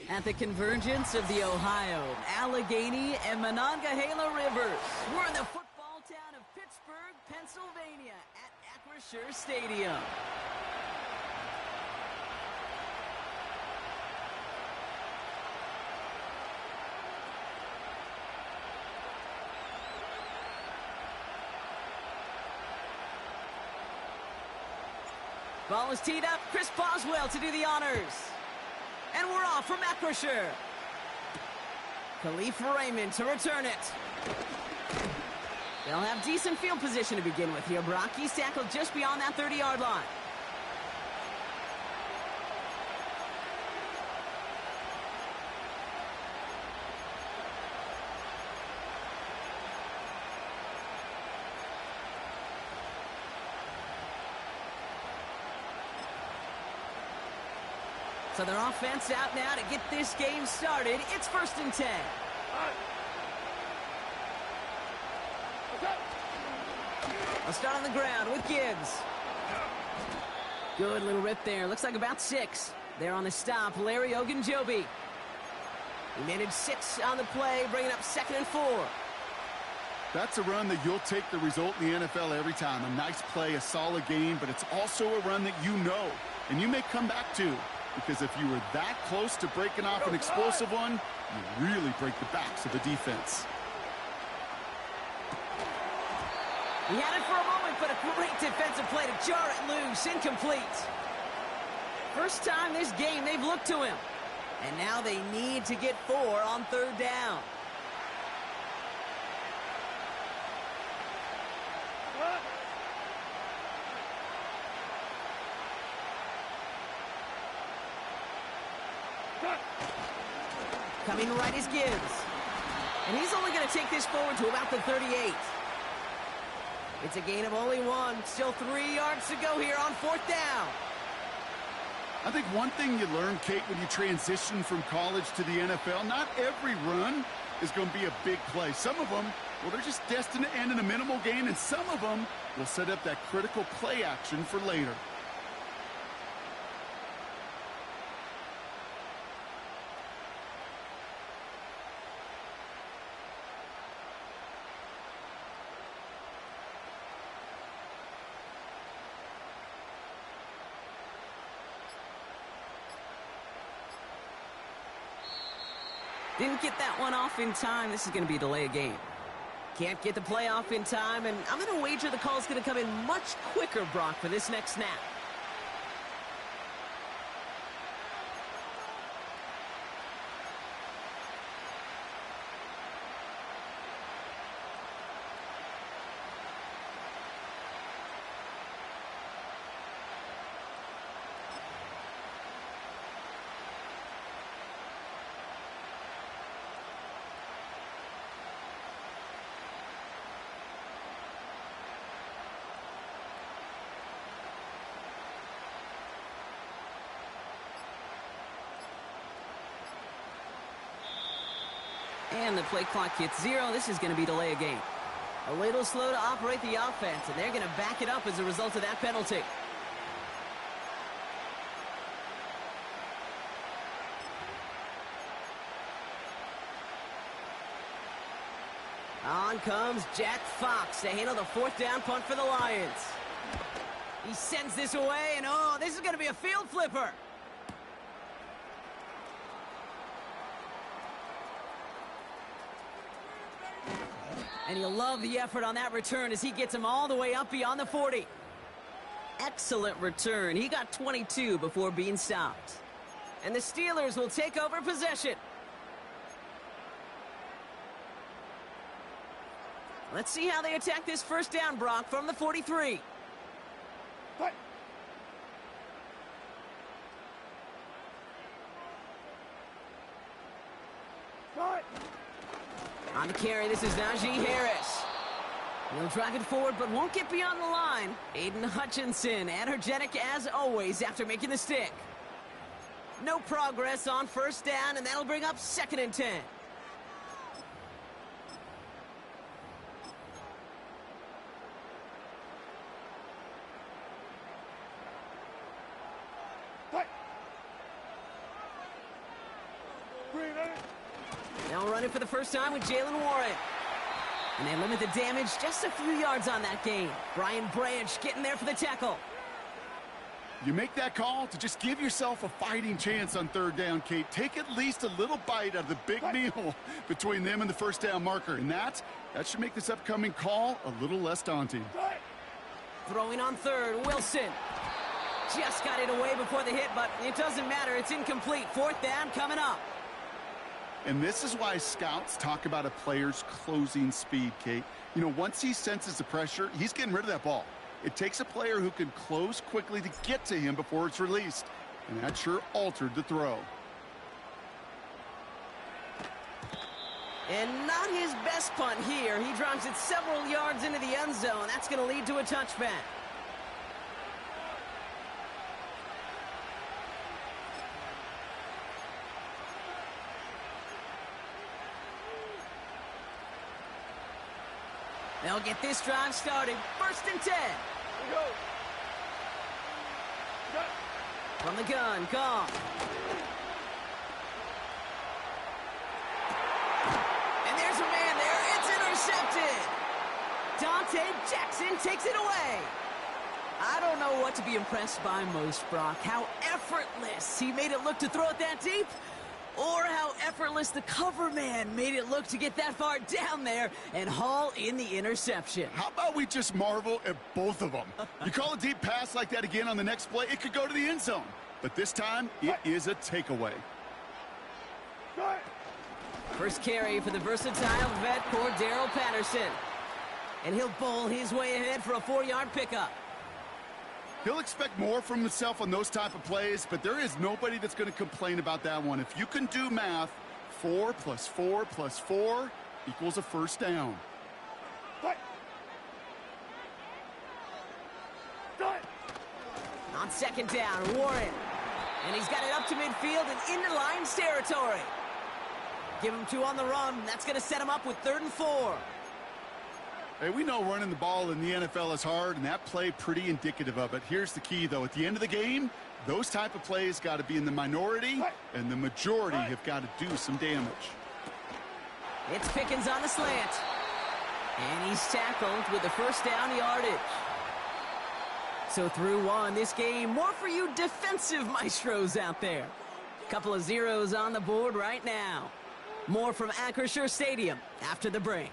At the convergence of the Ohio, Allegheny, and Monongahela Rivers, we're in the football town of Pittsburgh, Pennsylvania, at Acrisure Stadium. Ball is teed up. Chris Boswell to do the honors. And we're off from Acrisure. Khalif Raymond to return it. They'll have decent field position to begin with here, Brock. He's tackled just beyond that 30-yard line. So their offense out now to get this game started. It's 1st and 10. I'll start on the ground with Gibbs. Good little rip there. Looks like about 6. There on the stop, Larry Ogunjobi. He managed 6 on the play, bringing up 2nd and 4. That's a run that you'll take the result in the NFL every time. A nice play, a solid game, but it's also a run that you know, and you may come back to. Because if you were that close to breaking off an explosive one, you really break the backs of the defense. He had it for a moment, but a great defensive play to jar it loose. Incomplete. First time this game they've looked to him. And now they need to get 4 on 3rd down. Coming right is Gibbs. And he's only going to take this forward to about the 38. It's a gain of only 1. Still 3 yards to go here on 4th down. I think one thing you learn, Kate, when you transition from college to the NFL, not every run is going to be a big play. Some of them, well, they're just destined to end in a minimal gain, and some of them will set up that critical play action for later. Didn't get that one off in time. This is going to be a delay of game. Can't get the play off in time, and I'm going to wager the call's going to come in much quicker, Brock, for this next snap. And the play clock hits 0. This is going to be delay a game. A little slow to operate the offense, and they're going to back it up as a result of that penalty. On comes Jack Fox to handle the 4th down punt for the Lions. He sends this away, and oh, this is going to be a field flipper. And you'll love the effort on that return as he gets him all the way up beyond the 40. Excellent return. He got 22 before being stopped. And the Steelers will take over possession. Let's see how they attack this 1st down, Brock, from the 43. Fight. On the carry, this is Najee Harris. He'll drive it forward, but won't get beyond the line. Aiden Hutchinson, energetic as always after making the stick. No progress on 1st down, and that'll bring up 2nd and 10. They'll run it for the first time with Jalen Warren. And they limit the damage just a few yards on that gain. Brian Branch getting there for the tackle. You make that call to just give yourself a fighting chance on 3rd down, Kate. Take at least a little bite out of the big meal between them and the 1st down marker. And that should make this upcoming call a little less daunting. Throwing on 3rd, Wilson. Just got it away before the hit, but it doesn't matter. It's incomplete. 4th down coming up. And this is why scouts talk about a player's closing speed, Kate. You know, once he senses the pressure, he's getting rid of that ball. It takes a player who can close quickly to get to him before it's released. And that sure altered the throw. And not his best punt here. He drives it several yards into the end zone. That's going to lead to a touchback. They'll get this drive started. 1st and 10. Go. From the gun, Goff. And there's a man there. It's intercepted. Dante Jackson takes it away. I don't know what to be impressed by most, Brock. How effortless he made it look to throw it that deep, or how effortless the cover man made it look to get that far down there and haul in the interception. How about we just marvel at both of them? You call a deep pass like that again on the next play, it could go to the end zone. But this time, it is a takeaway. First carry for the versatile vet Cordero Patterson. And he'll bowl his way ahead for a 4-yard pickup. He'll expect more from himself on those type of plays, but there is nobody that's going to complain about that one. If you can do math, 4 plus 4 plus 4 equals a 1st down. On 2nd down, Warren. And he's got it up to midfield and into Lions territory. Give him 2 on the run. That's going to set him up with 3rd and 4. Hey, we know running the ball in the NFL is hard, and that play pretty indicative of it. Here's the key, though. At the end of the game, those type of plays got to be in the minority, and the majority have got to do some damage. It's Pickens on the slant. And he's tackled with the 1st down yardage. So through 1 this game, more for you defensive maestros out there. Couple of zeros on the board right now. More from Acrisure Stadium after the break.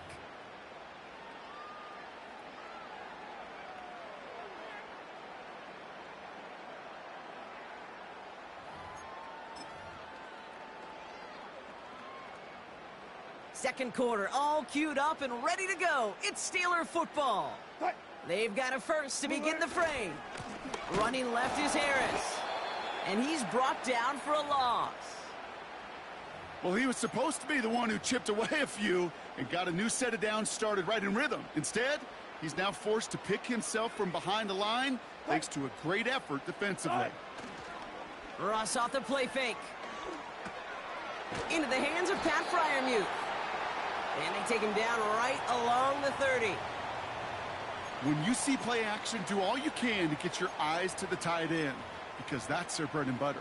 Second quarter, all queued up and ready to go. It's Steeler football. They've got a first to begin the frame. Running left is Harris. And he's brought down for a loss. Well, he was supposed to be the one who chipped away a few and got a new set of downs started right in rhythm. Instead, he's now forced to pick himself from behind the line thanks to a great effort defensively. Russ off the play fake. Into the hands of Pat Freiermuth. And they take him down right along the 30. When you see play action, do all you can to get your eyes to the tight end, because that's their bread and butter.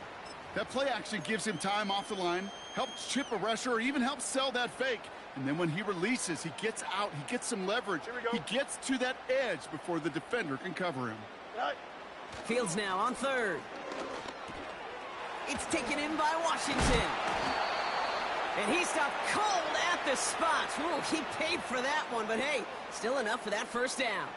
That play action gives him time off the line, helps chip a rusher, or even helps sell that fake. And then when he releases, he gets out, he gets some leverage. He gets to that edge before the defender can cover him. Fields now on third. It's taken in by Washington. And he stopped cold at the spot. Ooh, he paid for that one, but hey, still enough for that first down.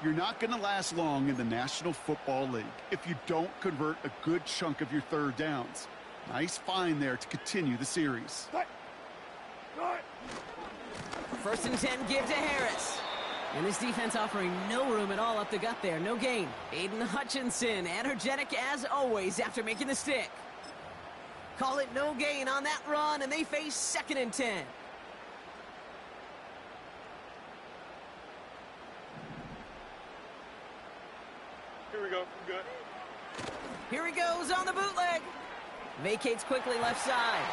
You're not going to last long in the National Football League if you don't convert a good chunk of your third downs. Nice find there to continue the series. First and 10 give to Harris. And this defense offering no room at all up the gut there. No gain. Aiden Hutchinson, energetic as always after making the stick. Call it no gain on that run, and they face second and 10. Here we go. We're good. Here he goes on the bootleg. Vacates quickly left side.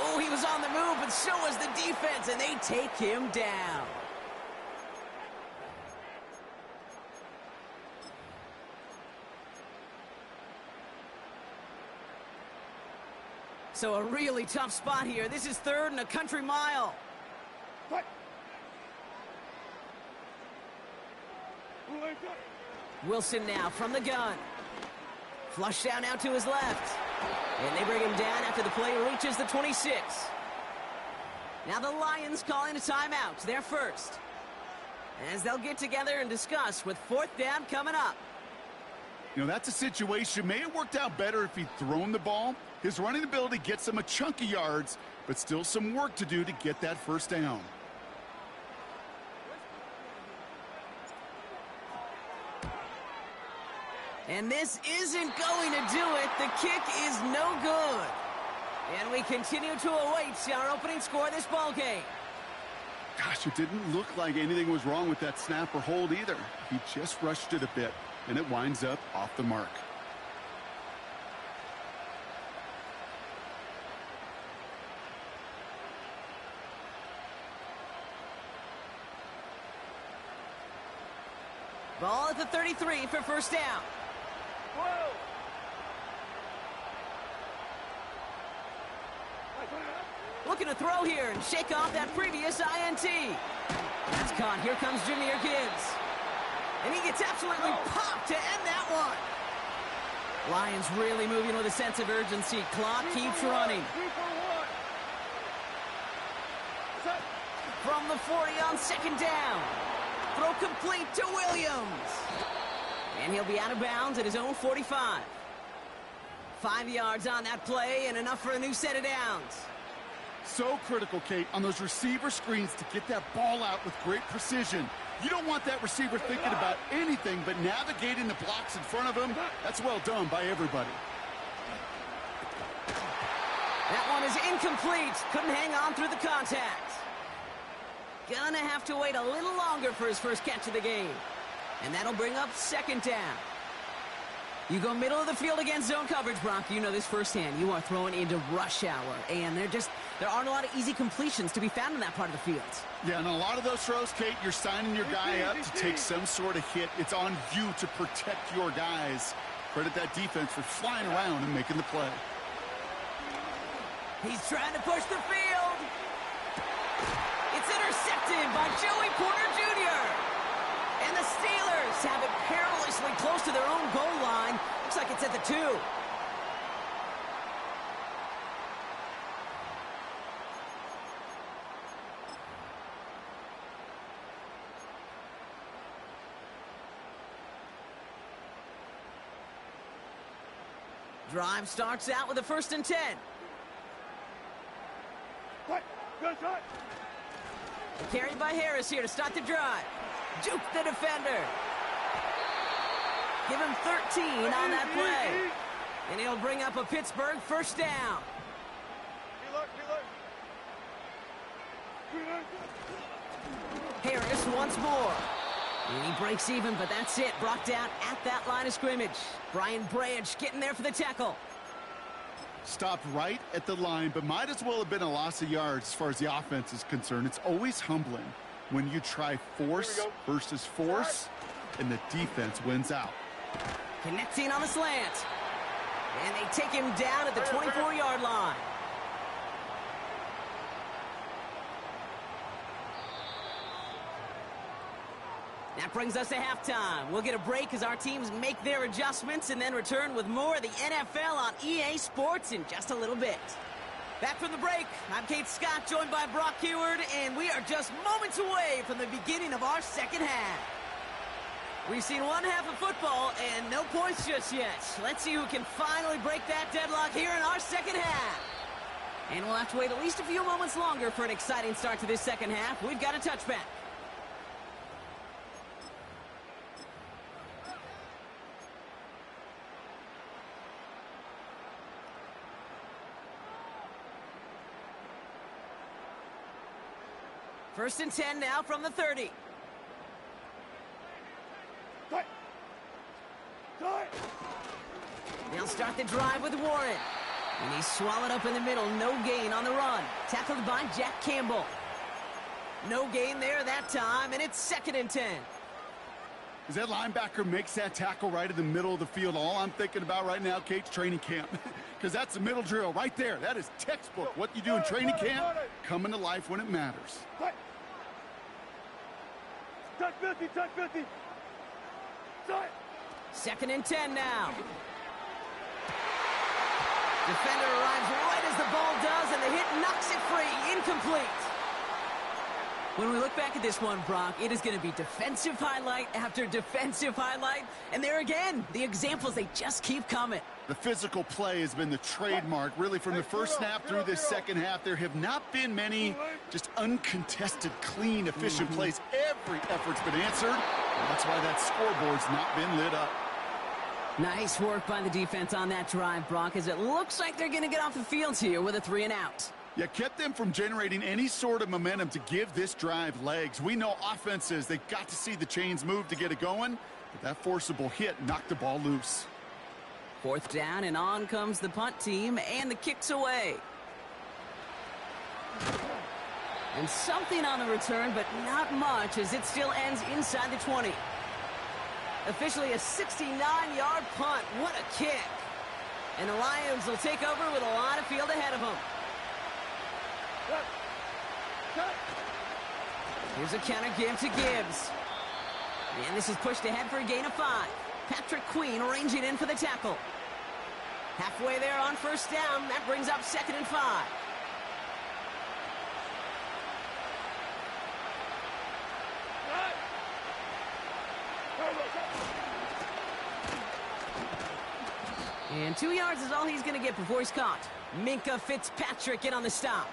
Oh, he was on the move, but so was the defense, and they take him down. So a really tough spot here. This is third and a country mile. Wilson now from the gun. Flush down out to his left. And they bring him down after the play reaches the 26. Now the Lions calling a timeout. They're first. As they'll get together and discuss with fourth down coming up. You know, that's a situation. May have worked out better if he'd thrown the ball. His running ability gets him a chunk of yards, but still some work to do to get that first down. And this isn't going to do it. The kick is no good. And we continue to await our opening score of this ball game. Gosh, it didn't look like anything was wrong with that snap or hold either. He just rushed it a bit, and it winds up off the mark. Ball at the 33 for first down. Whoa! Looking to throw here and shake off that previous INT. That's caught. Here comes Jahmyr Gibbs. And he gets absolutely popped to end that one. Lions really moving with a sense of urgency. Clock keeps running. 2 for 1. From the 40 on second down. Throw complete to Williams. And he'll be out of bounds at his own 45. 5 yards on that play and enough for a new set of downs. So critical, Kate, on those receiver screens to get that ball out with great precision. You don't want that receiver thinking about anything but navigating the blocks in front of him. That's well done by everybody. That one is incomplete. Couldn't hang on through the contact. Gonna have to wait a little longer for his first catch of the game. And that'll bring up second down. You go middle of the field against zone coverage, Brock. You know this firsthand. You are throwing into rush hour. And there aren't a lot of easy completions to be found in that part of the field. Yeah, and a lot of those throws, Kate, you're signing your guy up to take some sort of hit. It's on you to protect your guys. Credit that defense for flying around and making the play. He's trying to push the field. It's intercepted by Joey Porter Jr. And the Steelers have it perilously close to their own goal line. Looks like it's at the 2. Drive starts out with a first and 10. Good shot. Carried by Harris here to start the drive. Juke the defender. Give him 13 on that play. And he'll bring up a Pittsburgh first down. Harris once more. And he breaks even, but that's it. Brought down at that line of scrimmage. Brian Branch getting there for the tackle. Stopped right at the line, but might as well have been a loss of yards as far as the offense is concerned. It's always humbling when you try force versus force, and the defense wins out. Connecting on the slant. And they take him down at the 24-yard line. That brings us to halftime. We'll get a break as our teams make their adjustments and then return with more of the NFL on EA Sports in just a little bit. Back from the break, I'm Kate Scott, joined by Brock Heward, and we are just moments away from the beginning of our second half. We've seen one half of football and no points just yet. Let's see who can finally break that deadlock here in our second half. And we'll have to wait at least a few moments longer for an exciting start to this second half. We've got a touchback. First and 10 now from the 30. They'll start the drive with Warren. And he's swallowed up in the middle. No gain on the run. Tackled by Jack Campbell. No gain there that time, and it's second and 10. As that linebacker makes that tackle right in the middle of the field, all I'm thinking about right now, Kate's training camp. Because that's the middle drill right there. That is textbook. What you do in training camp, coming to life when it matters. Touch 50, touch 50. Second and 10 now. Defender arrives right as the ball does, and the hit knocks it free. Incomplete. When we look back at this one, Brock, it is going to be defensive highlight after defensive highlight. And there again, the examples, they just keep coming. The physical play has been the trademark, really, from the first snap through this second half. There have not been many just uncontested, clean, efficient plays. Every effort's been answered, and that's why that scoreboard's not been lit up. Nice work by the defense on that drive, Brock, as it looks like they're going to get off the field here with a 3-and-out. Yeah, kept them from generating any sort of momentum to give this drive legs. We know offenses, they've got to see the chains move to get it going, but that forcible hit knocked the ball loose. Fourth down, and on comes the punt team, and the kick's away. And something on the return, but not much, as it still ends inside the 20. Officially a 69-yard punt. What a kick. And the Lions will take over with a lot of field ahead of them. Here's a counter give to Gibbs. And this is pushed ahead for a gain of 5. Patrick Queen ranging in for the tackle. Halfway there on first down. That brings up second and 5. And 2 yards is all he's going to get before he's caught. Minkah Fitzpatrick in on the stop.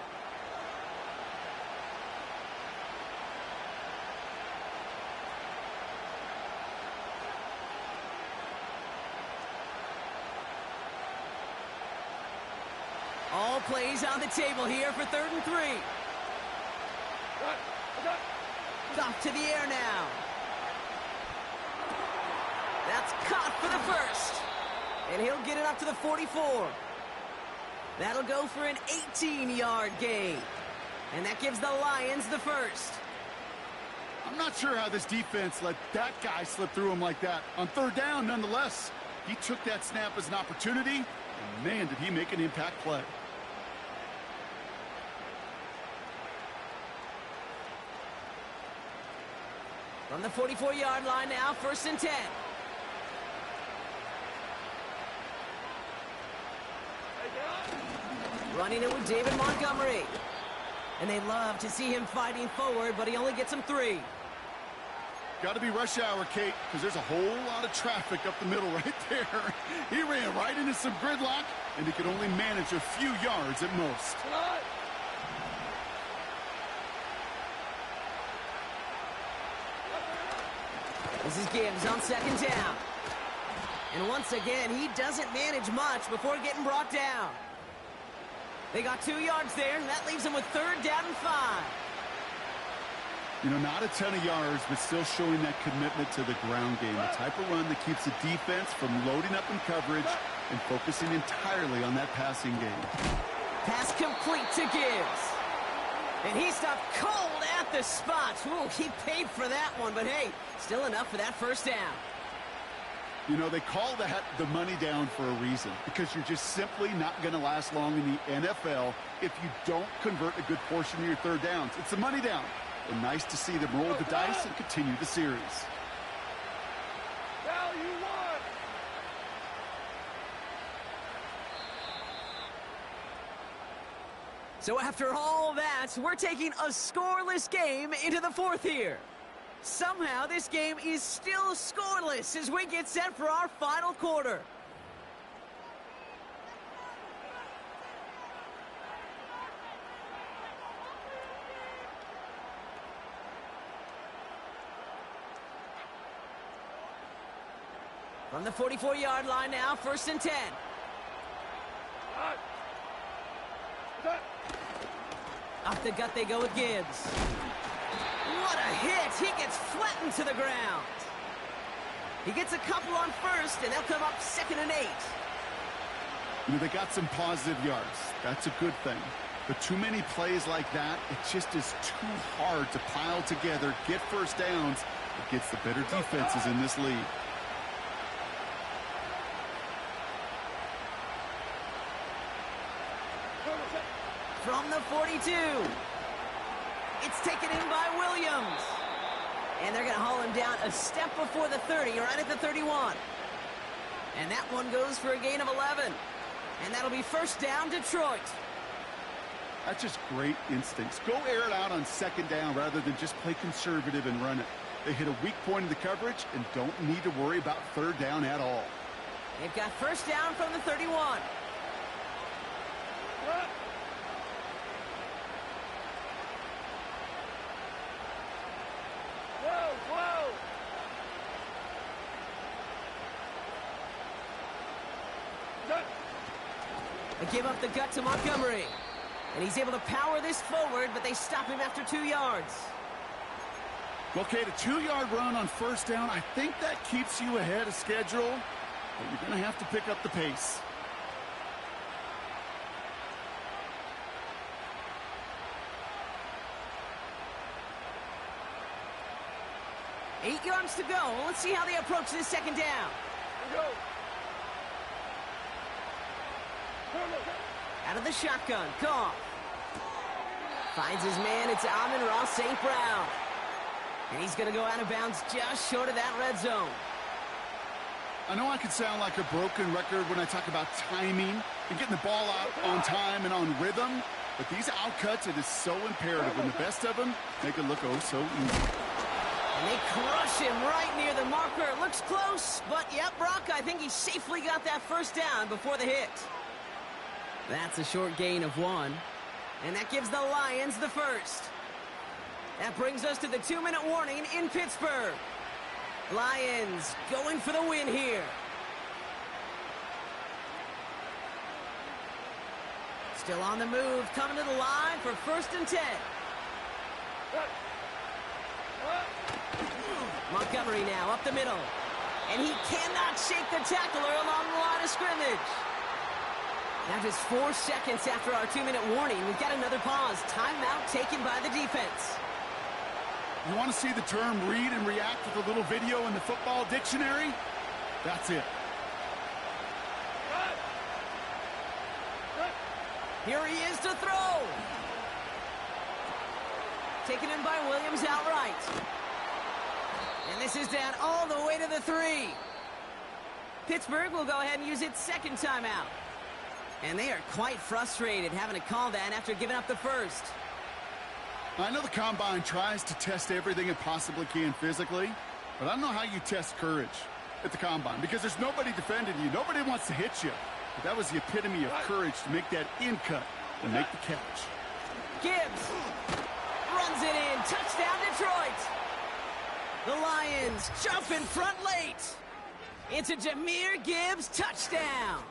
All plays on the table here for 3rd and 3. Off to the air now. That's caught for the first. And he'll get it up to the 44. That'll go for an 18-yard gain. And that gives the Lions the first. I'm not sure how this defense let that guy slip through him like that. On 3rd down, nonetheless, he took that snap as an opportunity, and man, did he make an impact play. From the 44-yard line now, 1st and 10. Running it with David Montgomery. And they love to see him fighting forward, but he only gets him 3. Got to be rush hour, Kate, because there's a whole lot of traffic up the middle right there. He ran right into some gridlock, and he could only manage a few yards at most. This is Gibbs on 2nd down. And once again, he doesn't manage much before getting brought down. They got 2 yards there, and that leaves them with 3rd down and 5. You know, not a ton of yards, but still showing that commitment to the ground game. The type of run that keeps the defense from loading up in coverage and focusing entirely on that passing game. Pass complete to Gibbs. And he stopped cold at the spot. Ooh, he paid for that one, but hey, still enough for that first down. You know, they call that the money down for a reason, because you're just simply not going to last long in the NFL if you don't convert a good portion of your third downs. It's the money down. And nice to see them roll the dice and continue the series. Now you won. So after all that, we're taking a scoreless game into the fourth here. Somehow this game is still scoreless as we get set for our final quarter. From the 44-yard line now, 1st and 10. Off the gut they go with Gibbs. What a hit! He gets flattened to the ground. He gets a couple on 1st, and they'll come up 2nd and 8. You know, they got some positive yards. That's a good thing. But too many plays like that, it just is too hard to pile together, get first downs against the better defenses in this league. From the 42. It's taken in by Williams. And they're going to haul him down a step before the 30, right at the 31. And that one goes for a gain of 11. And that'll be 1st down, Detroit. That's just great instincts. Go air it out on 2nd down rather than just play conservative and run it. They hit a weak point in the coverage and don't need to worry about 3rd down at all. They've got 1st down from the 31. They give up the gut to Montgomery. And he's able to power this forward, but they stop him after 2 yards. Okay, the 2-yard run on 1st down, I think that keeps you ahead of schedule, but you're going to have to pick up the pace. Eight yards to go. Let's see how they approach this 2nd down. Here we go. Out of the shotgun, Goff. Finds his man, it's Amon-Ra St. Brown. And he's going to go out of bounds just short of that red zone. I know I could sound like a broken record when I talk about timing and getting the ball out on time and on rhythm, but these outcuts, it is so imperative, and the best of them make it look oh so easy. And they crush him right near the marker. It looks close, but yep, Brock, I think he safely got that 1st down before the hit. That's a short gain of 1. And that gives the Lions the 1st. That brings us to the 2-minute warning in Pittsburgh. Lions going for the win here. Still on the move, coming to the line for 1st and 10. Montgomery now up the middle. And he cannot shake the tackler along the line of scrimmage. Now just 4 seconds after our 2-minute warning, we've got another pause. Timeout taken by the defense. You want to see the term read and react with a little video in the football dictionary? That's it. Here he is to throw. Taken in by Williams outright. And this is down all the way to the 3. Pittsburgh will go ahead and use its 2nd timeout. And they are quite frustrated having to call that after giving up the 1st. I know the Combine tries to test everything it possibly can physically, but I don't know how you test courage at the Combine, because there's nobody defending you. Nobody wants to hit you. But that was the epitome of courage to make that in cut and make the catch. Gibbs runs it in. Touchdown, Detroit. The Lions jump in front late. It's a Jahmyr Gibbs touchdown.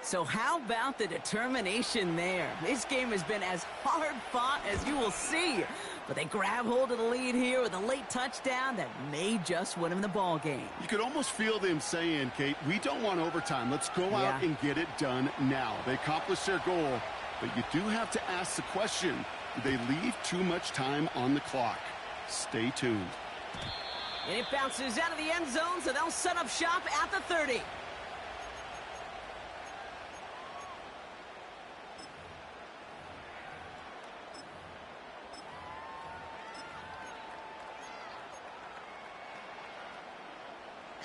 So how about the determination there? This game has been as hard fought as you will see. But they grab hold of the lead here with a late touchdown that may just win them the ball game. You could almost feel them saying, Kate, we don't want overtime. Let's go out and get it done now. They accomplished their goal, but you do have to ask the question, do they leave too much time on the clock? Stay tuned. And it bounces out of the end zone, so they'll set up shop at the 30.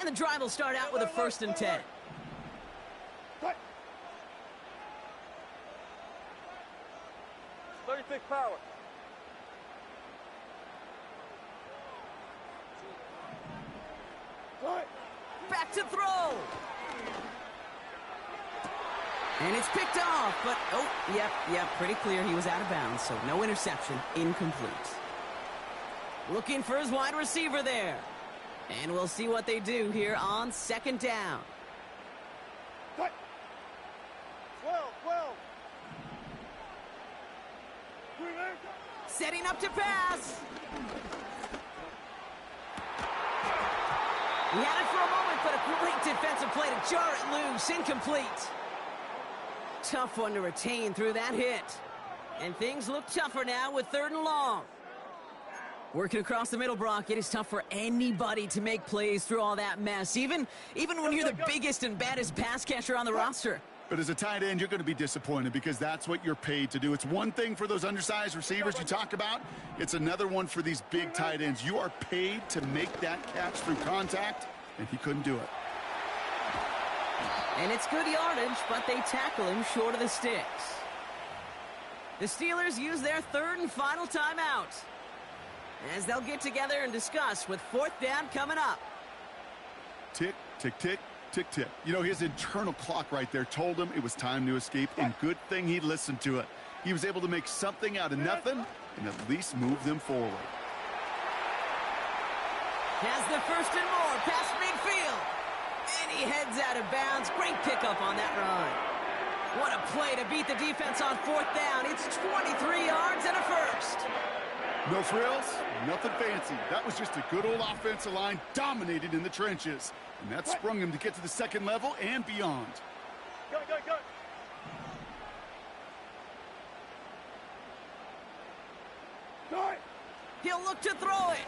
And the drive will start out with a 1st and 10. Cut. 36 power. Cut. Back to throw. And it's picked off, but, yep, pretty clear he was out of bounds, so no interception, incomplete. Looking for his wide receiver there. And we'll see what they do here on 2nd down. Cut. 12. Setting up to pass. He had it for a moment, but a great defensive play to jar it loose. Incomplete. Tough one to retain through that hit. And things look tougher now with 3rd and long. Working across the middle, Brock, it is tough for anybody to make plays through all that mess, even when you're the biggest and baddest pass catcher on the roster. But as a tight end, you're going to be disappointed because that's what you're paid to do. It's one thing for those undersized receivers you talk about. It's another one for these big tight ends. You are paid to make that catch through contact, and he couldn't do it. And it's good yardage, but they tackle him short of the sticks. The Steelers use their 3rd and final timeout, as they'll get together and discuss with 4th down coming up. Tick, tick, tick, tick, tick. You know, his internal clock right there told him it was time to escape, and good thing he listened to it. He was able to make something out of nothing and at least move them forward. Has the 1st and more past midfield. And he heads out of bounds. Great pickup on that run. What a play to beat the defense on 4th down. It's 23 yards and a 1st. No frills, nothing fancy. That was just a good old offensive line dominated in the trenches. And that sprung him to get to the 2nd level and beyond. Go. Cut. He'll look to throw it.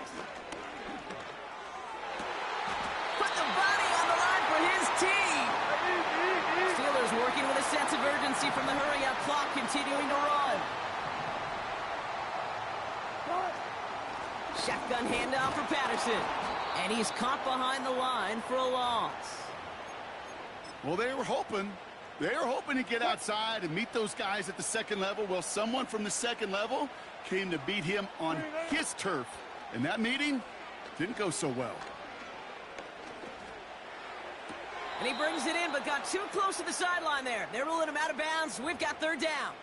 Put the body on the line for his team. Steelers working with a sense of urgency from the hurry-up clock, continuing to run. Shotgun handoff for Patterson. And he's caught behind the line for a loss. Well, they were hoping to get outside and meet those guys at the 2nd level. Well, someone from the 2nd level came to beat him on his turf. And that meeting didn't go so well. And he brings it in, but got too close to the sideline there. They're ruling him out of bounds. We've got 3rd down.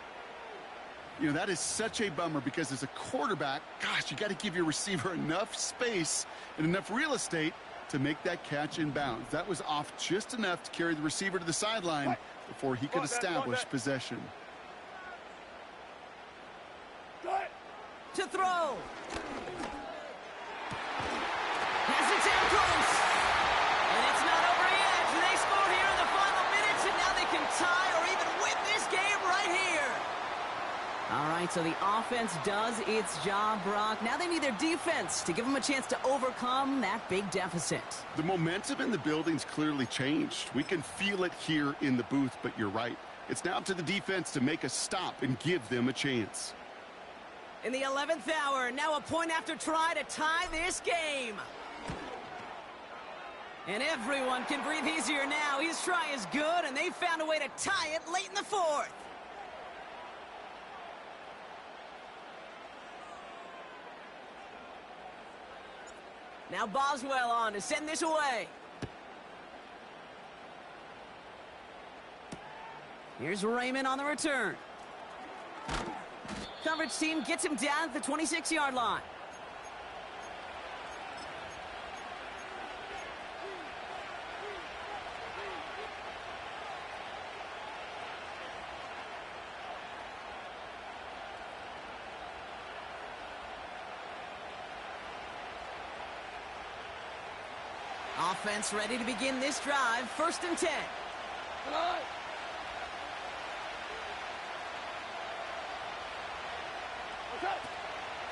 You know, that is such a bummer because as a quarterback, gosh, you got to give your receiver enough space and enough real estate to make that catch in bounds. That was off just enough to carry the receiver to the sideline before he could establish possession. To throw. Has it down close. And it's not over yet. They score here in the final minutes, and now they can tie or even win this game right here. All right, so the offense does its job, Brock. Now they need their defense to give them a chance to overcome that big deficit. The momentum in the building's clearly changed. We can feel it here in the booth, but you're right. It's now up to the defense to make a stop and give them a chance. In the 11th hour, now a point after try to tie this game. And everyone can breathe easier now. His try is good, and they found a way to tie it late in the 4th. Now Boswell on to send this away. Here's Raymond on the return. Coverage team gets him down at the 26-yard line. Offense ready to begin this drive. 1st and 10.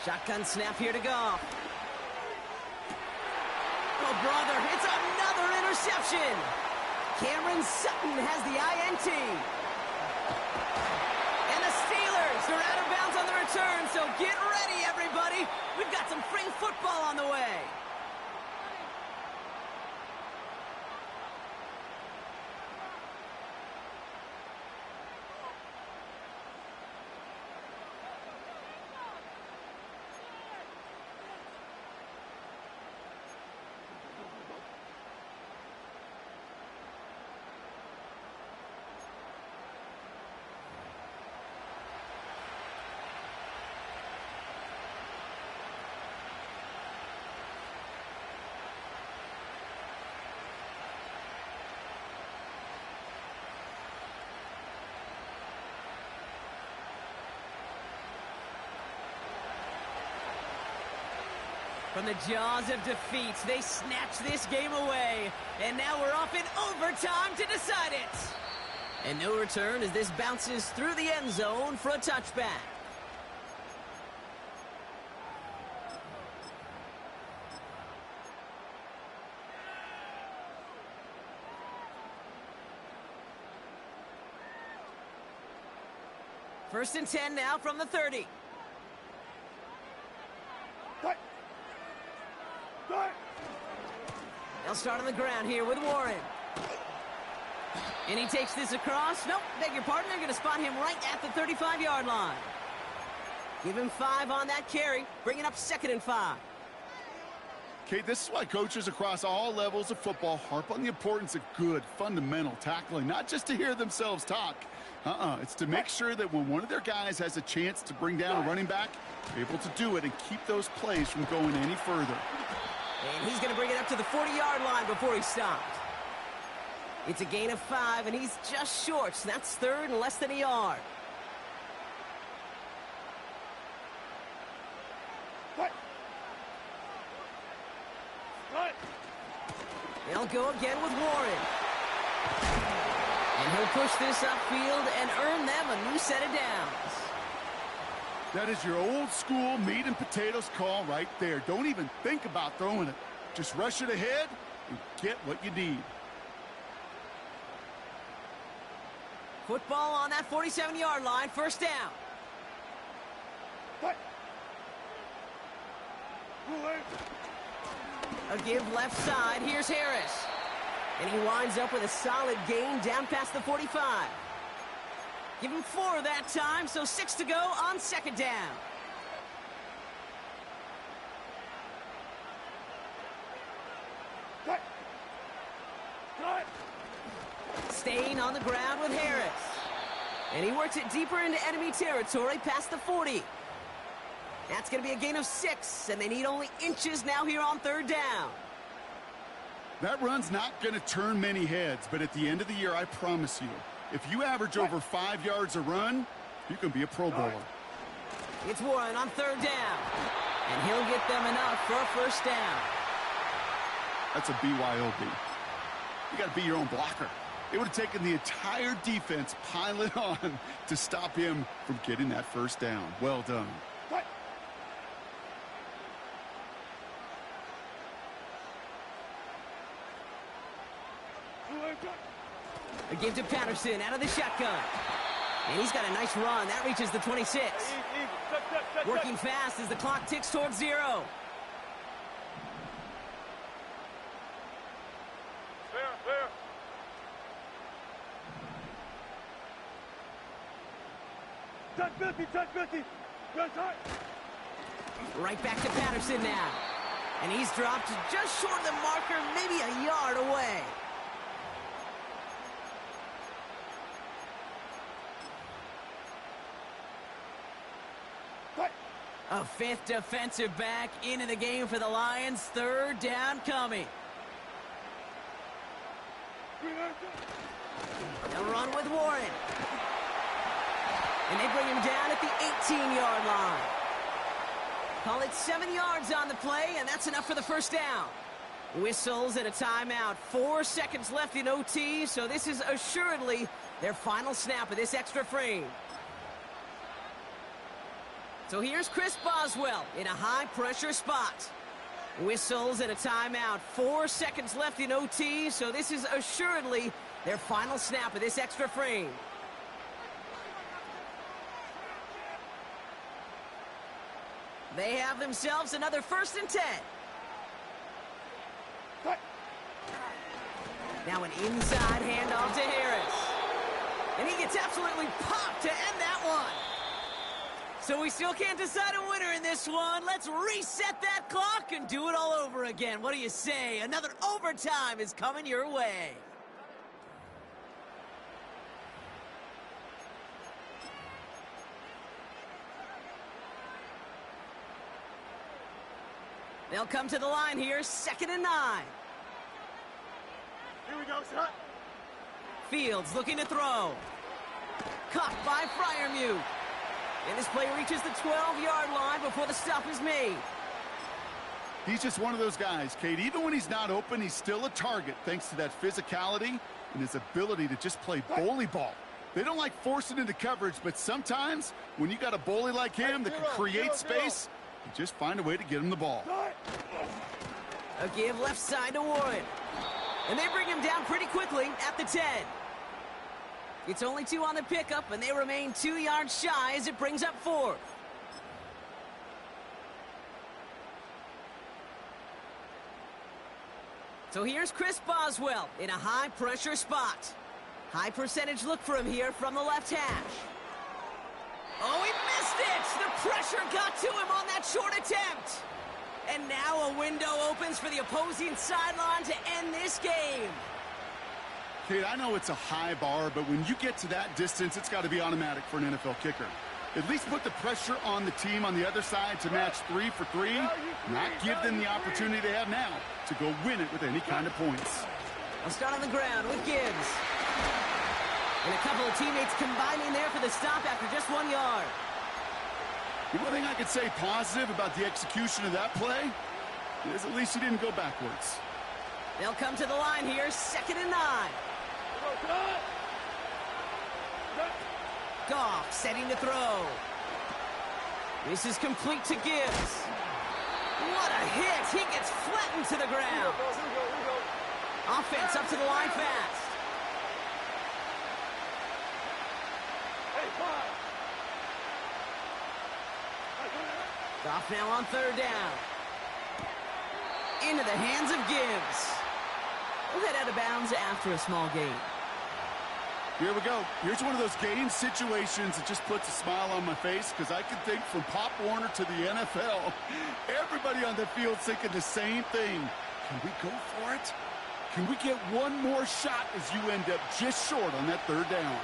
Shotgun snap here to go. Oh, brother, it's another interception. Cameron Sutton has the INT. And the Steelers are out of bounds on the return, so get ready, everybody. We've got some free football on the way. From the jaws of defeat, they snatch this game away. And now we're off in overtime to decide it. And no return as this bounces through the end zone for a touchback. First and 10 now from the 30. They'll start on the ground here with Warren. And he takes this across. Nope, beg your pardon. They're going to spot him right at the 35-yard line. Give him 5 on that carry. Bring it up 2nd and 5. Okay, this is why coaches across all levels of football harp on the importance of good, fundamental tackling, not just to hear themselves talk. It's to make sure that when one of their guys has a chance to bring down a running back, they're able to do it and keep those plays from going any further. And he's going to bring it up to the 40-yard line before he stopped. It's a gain of 5, and he's just short. So that's 3rd and less than a yard. They'll go again with Warren. And he'll push this upfield and earn them a new set of downs. That is your old school meat and potatoes call right there. Don't even think about throwing it. Just rush it ahead and get what you need. Football on that 47-yard line, 1st down. A give left side. Here's Harris. And he winds up with a solid gain down past the 45. Give him 4 that time, so 6 to go on 2nd down. Staying on the ground with Harris. And he works it deeper into enemy territory past the 40. That's going to be a gain of 6, and they need only inches now here on 3rd down. That run's not going to turn many heads, but at the end of the year, I promise you, if you average over 5 yards a run, you can be a Pro Bowler. It's Warren on 3rd down. And he'll get them enough for a 1st down. That's a BYOB. You got to be your own blocker. It would have taken the entire defense piling on to stop him from getting that 1st down. Well done. A give to Patterson out of the shotgun. And he's got a nice run. That reaches the 26. Working fast as the clock ticks towards 0. Right back to Patterson now. And he's dropped just short of the marker, maybe a yard away. A 5th defensive back into the game for the Lions. 3rd down coming. They'll run with Warren. And they bring him down at the 18-yard line. Call it 7 yards on the play, and that's enough for the 1st down. Whistles and a timeout. 4 seconds left in OT, so this is assuredly their final snap of this extra frame. So here's Chris Boswell in a high-pressure spot. Whistles and a timeout. 4 seconds left in OT, so this is assuredly their final snap of this extra frame. They have themselves another 1st and 10. Now an inside handoff to Harris. And he gets absolutely popped to end that one. So we still can't decide a winner in this one. Let's reset that clock and do it all over again. What do you say? Another overtime is coming your way. They'll come to the line here, 2nd and 9. Here we go, son. Fields looking to throw. Caught by Freiermuth. And this play reaches the 12-yard line before the stop is made. He's just one of those guys, Kate. Even when he's not open, he's still a target thanks to that physicality and his ability to just play bully ball. They don't like forcing into coverage, but sometimes when you got a bully like him that can create space, you just find a way to get him the ball. A give left side to Warren. And they bring him down pretty quickly at the 10. It's only 2 on the pickup, and they remain 2 yards shy as it brings up 4th. So here's Chris Boswell in a high-pressure spot. High percentage look for him here from the left hash. Oh, he missed it! The pressure got to him on that short attempt. And now a window opens for the opposing sideline to end this game. Kate, I know it's a high bar, but when you get to that distance, it's got to be automatic for an NFL kicker. At least put the pressure on the team on the other side to match 3 for 3, not give them the opportunity they have now to go win it with any kind of points. I'll start on the ground with Gibbs. And a couple of teammates combining there for the stop after just 1 yard. The one thing I could say positive about the execution of that play is at least he didn't go backwards. They'll come to the line here, 2nd and 9. Goff setting to throw. This is complete to Gibbs. What a hit! He gets flattened to the ground. Offense up to the line fast. Goff now on 3rd down. Into the hands of Gibbs. We'll head out of bounds after a small gain. Here we go. Here's one of those game situations that just puts a smile on my face because I can think from Pop Warner to the NFL, everybody on the field thinking the same thing. Can we go for it? Can we get one more shot as you end up just short on that 3rd down?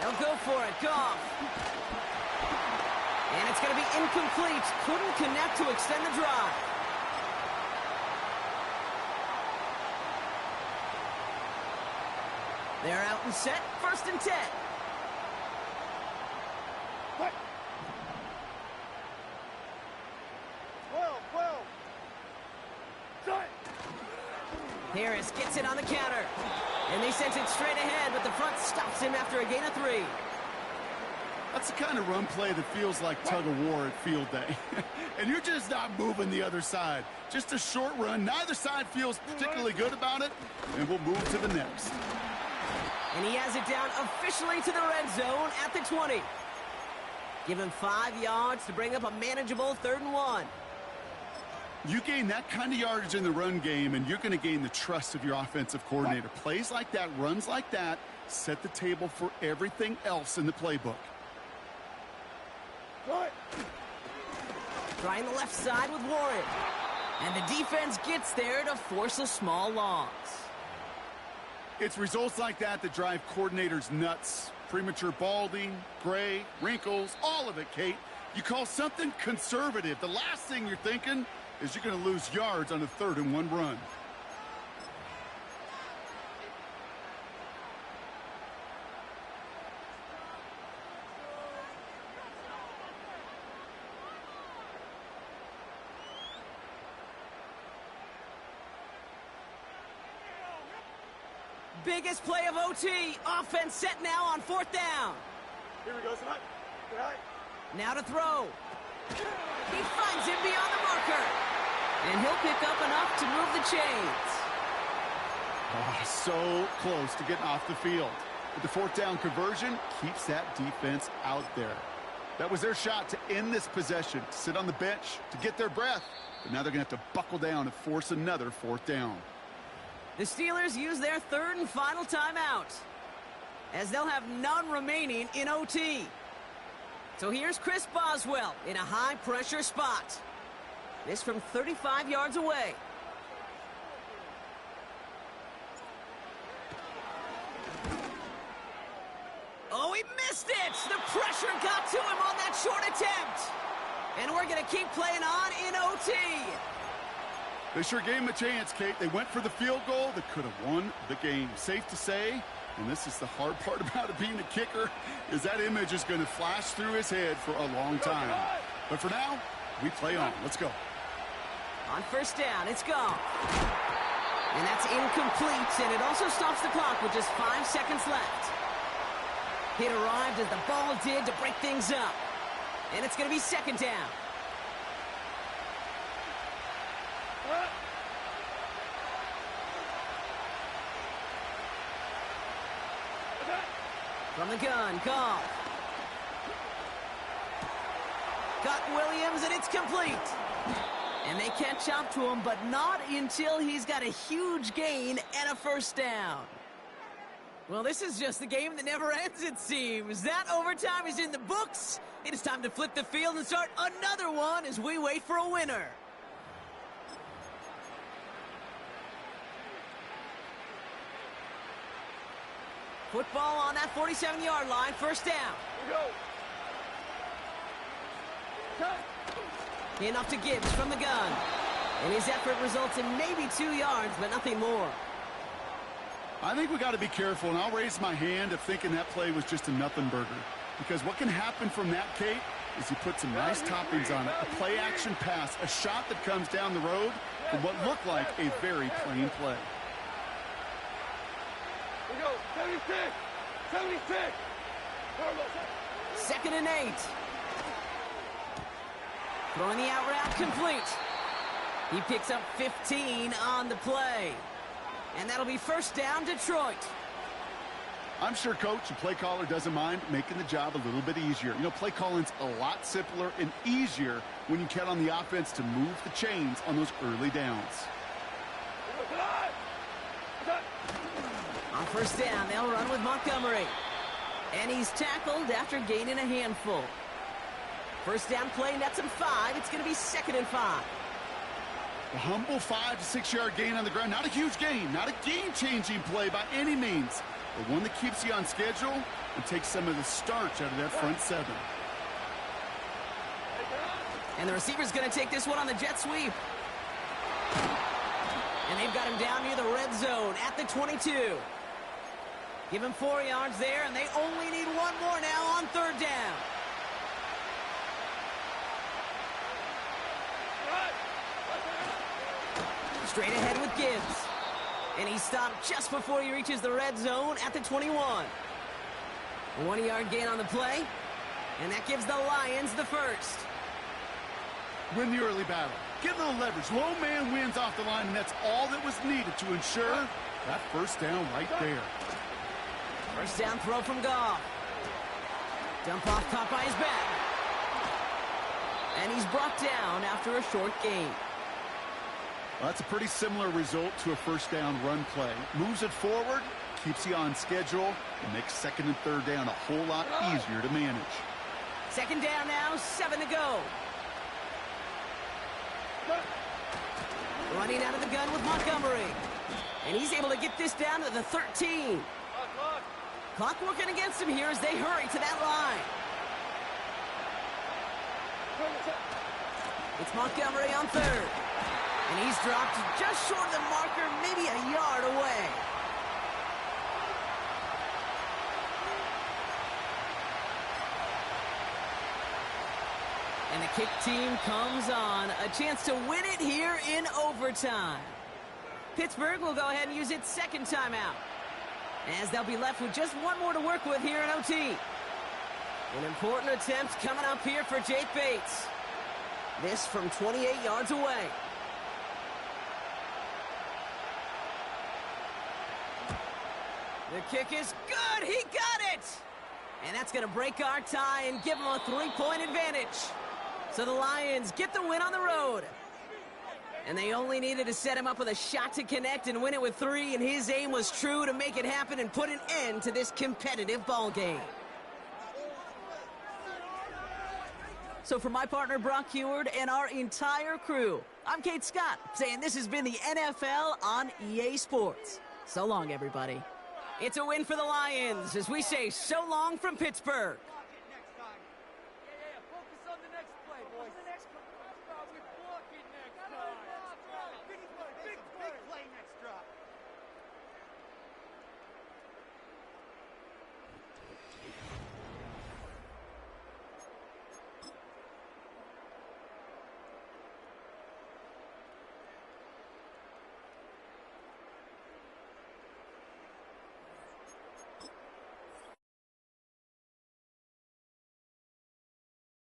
They'll go for it. Goff. And it's going to be incomplete. Couldn't connect to extend the drive. They're out and set. 1st and 10. What? 12. Harris gets it on the counter. And they sent it straight ahead, but the front stops him after a gain of 3. That's the kind of run play that feels like tug-of-war at field day. And you're just not moving the other side. Just a short run. Neither side feels particularly good about it, and we'll move to the next. And he has it down officially to the red zone at the 20. Give him 5 yards to bring up a manageable 3rd and 1. You gain that kind of yardage in the run game, and you're going to gain the trust of your offensive coordinator. Plays like that, runs like that, set the table for everything else in the playbook. Trying the left side with Warren. And the defense gets there to force a small loss. It's results like that that drive coordinators nuts. Premature balding, gray, wrinkles, all of it, Kate. You call something conservative. The last thing you're thinking is you're going to lose yards on a 3rd and 1 run. Biggest play of OT. Offense set now on 4th down. Here we go, son. Good eye. Now to throw. He finds him beyond the marker. And he'll pick up enough to move the chains. Oh, so close to getting off the field. But the 4th down conversion keeps that defense out there. That was their shot to end this possession, to sit on the bench, to get their breath. But now they're going to have to buckle down and force another 4th down. The Steelers use their 3rd and final timeout, as they'll have none remaining in OT. So here's Chris Boswell in a high-pressure spot. This from 35 yards away. Oh, he missed it! The pressure got to him on that short attempt. And we're going to keep playing on in OT. They sure gave him a chance, Kate. They went for the field goal that could have won the game. Safe to say, and this is the hard part about it being a kicker, is that image is going to flash through his head for a long time. But for now, we play on. Let's go. On 1st down, it's gone. And that's incomplete, and it also stops the clock with just 5 seconds left. Hit arrived as the ball did to break things up. And it's going to be 2nd down. From the gun, Goff. Got Williams, and it's complete. And they catch up to him, but not until he's got a huge gain and a 1st down. Well, this is just the game that never ends, it seems. That overtime is in the books. It is time to flip the field and start another one as we wait for a winner. Football on that 47-yard line, 1st down. Here we go. Enough to Gibbs from the gun. And his effort results in maybe 2 yards, but nothing more. I think we got to be careful, and I'll raise my hand if thinking that play was just a nothing burger. Because what can happen from that, Kate, is you put some nice toppings on it. A play-action pass, a shot that comes down the road for what looked like a very plain play. Here we go. 76. 76. 2nd and 8. Throwing the out route complete. He picks up 15 on the play. And that'll be 1st down, Detroit. I'm sure coach and play caller doesn't mind making the job a little bit easier. You know, play calling's a lot simpler and easier when you count on the offense to move the chains on those early downs. On 1st down, they'll run with Montgomery. And he's tackled after gaining a handful. 1st down play nets him 5. It's going to be 2nd and 5. A humble 5 to 6 yard gain on the ground. Not a huge gain, not a game-changing play by any means, but one that keeps you on schedule and takes some of the starch out of that front 7. And the receiver's going to take this one on the jet sweep. And they've got him down near the red zone at the 22. Give him 4 yards there, and they only need 1 more now on 3rd down. Straight ahead with Gibbs. And he stopped just before he reaches the red zone at the 21. A 1-yard gain on the play. And that gives the Lions the 1st. Win the early battle. Get a little leverage. Low man wins off the line, and that's all that was needed to ensure that 1st down right there. 1st down throw from Goff. Dump off caught by his back. And he's brought down after a short gain. Well, that's a pretty similar result to a 1st down run play. Moves it forward, keeps you on schedule, and makes 2nd and 3rd down a whole lot easier to manage. 2nd down now, 7 to go. Running out of the gun with Montgomery. And he's able to get this down to the 13. Clock working against him here as they hurry to that line. It's Montgomery on 3rd. And he's dropped just short of the marker, maybe a yard away. And the kick team comes on. A chance to win it here in overtime. Pittsburgh will go ahead and use its 2nd timeout. as they'll be left with just one more to work with here in OT. An important attempt coming up here for Jake Bates. This from 28 yards away. The kick is good. He got it. And that's going to break our tie and give them a 3-point advantage. So the Lions get the win on the road. And they only needed to set him up with a shot to connect and win it with 3, and his aim was true to make it happen and put an end to this competitive ball game. So for my partner Brock Heward and our entire crew, I'm Kate Scott saying this has been the NFL on EA Sports. So long, everybody. It's a win for the Lions as we say so long from Pittsburgh.